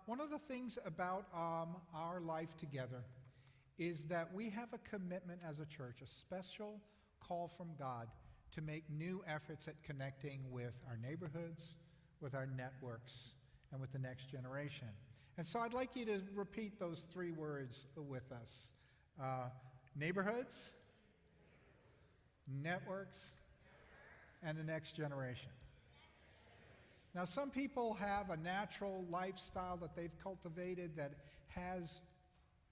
One of the things about our life together is that we have a commitment as a church, a special call from God to make new efforts at connecting with our neighborhoods, with our networks, and with the next generation. And so I'd like you to repeat those three words with us. Neighborhoods, networks, and the next generation. Now, some people have a natural lifestyle that they've cultivated that has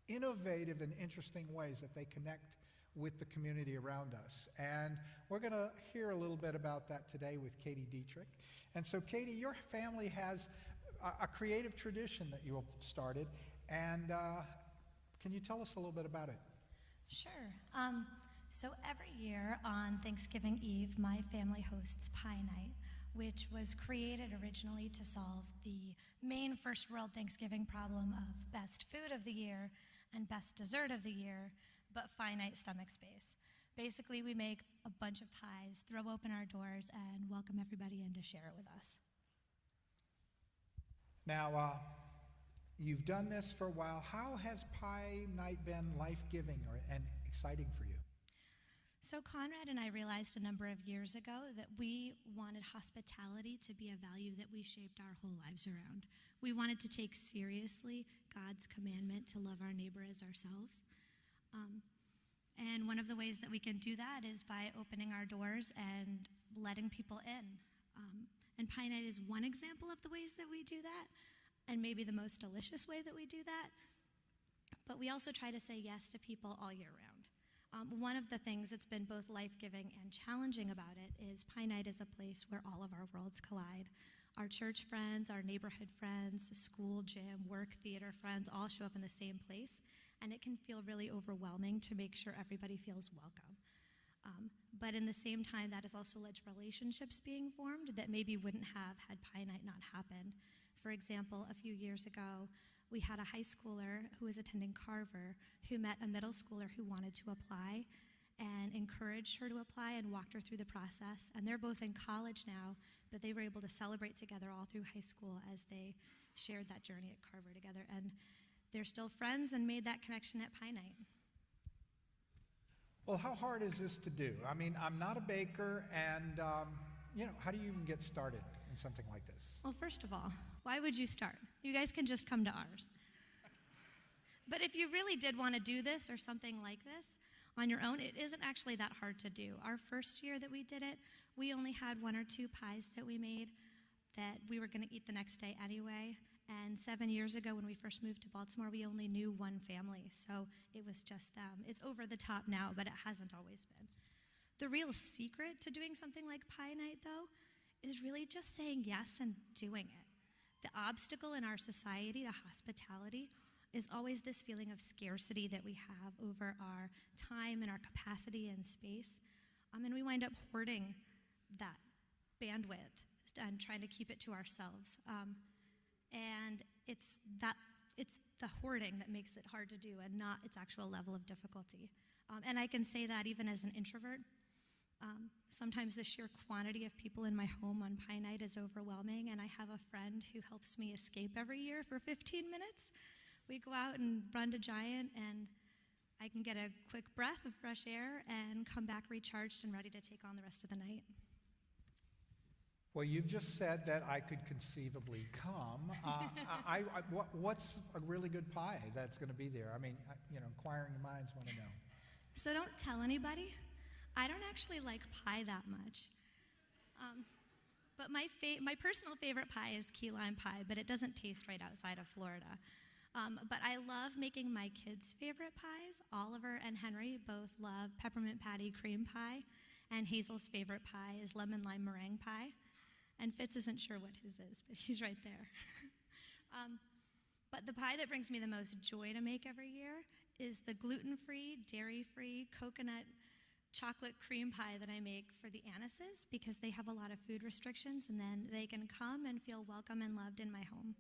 innovative and interesting ways that they connect with the community around us. And we're going to hear a little bit about that today with Katy Dietrick. And so, Katy, your family has a creative tradition that you have started. And can you tell us a little bit about it? Sure. So every year on Thanksgiving Eve, my family hosts Pie Night, which was created originally to solve the main first world Thanksgiving problem of best food of the year and best dessert of the year, but finite stomach space. Basically, we make a bunch of pies, throw open our doors, and welcome everybody in to share it with us. Now, you've done this for a while. How has Pie Night been life-giving and exciting for you? So Conrad and I realized a number of years ago that we wanted hospitality to be a value that we shaped our whole lives around. We wanted to take seriously God's commandment to love our neighbor as ourselves. And one of the ways that we can do that is by opening our doors and letting people in. And Pie Night is one example of the ways that we do that, and maybe the most delicious way that we do that. But we also try to say yes to people all year round. One of the things that's been both life-giving and challenging about it is Pie Night is a place where all of our worlds collide. Our church friends, our neighborhood friends, school, gym, work, theater friends all show up in the same place, and it can feel really overwhelming to make sure everybody feels welcome. But in the same time, that has also led to relationships being formed that maybe wouldn't have had Pie Night not happened. For example, a few years ago, we had a high schooler who was attending Carver who met a middle schooler who wanted to apply and encouraged her to apply and walked her through the process. And they're both in college now, but they were able to celebrate together all through high school as they shared that journey at Carver together. And they're still friends and made that connection at Pie Night. Well, how hard is this to do? I mean, I'm not a baker, and, how do you even get started in something like this? Well, first of all, why would you start? You guys can just come to ours. But if you really did want to do this or something like this on your own, it isn't actually that hard to do. Our first year that we did it, we only had 1 or 2 pies that we made that we were going to eat the next day anyway. And 7 years ago when we first moved to Baltimore, we only knew one family, so it was just them. It's over the top now, but it hasn't always been. The real secret to doing something like Pie Night, though, is really just saying yes and doing it. The obstacle in our society to hospitality is always this feeling of scarcity that we have over our time and our capacity and space. And we wind up hoarding that bandwidth and trying to keep it to ourselves. And it's the hoarding that makes it hard to do and not its actual level of difficulty. And I can say that even as an introvert. Sometimes the sheer quantity of people in my home on Pie Night is overwhelming, and I have a friend who helps me escape every year for 15 minutes. We go out and run to Giant, and I can get a quick breath of fresh air and come back recharged and ready to take on the rest of the night. Well, you've just said that I could conceivably come. What's a really good pie that's going to be there? I mean, inquiring minds want to know. So don't tell anybody. I don't actually like pie that much. But my personal favorite pie is key lime pie, but it doesn't taste right outside of Florida. But I love making my kids' favorite pies. Oliver and Henry both love peppermint patty cream pie, and Hazel's favorite pie is lemon lime meringue pie. And Fitz isn't sure what his is, but he's right there. But the pie that brings me the most joy to make every year is the gluten-free, dairy-free, coconut chocolate cream pie that I make for the Annises because they have a lot of food restrictions, and then they can come and feel welcome and loved in my home.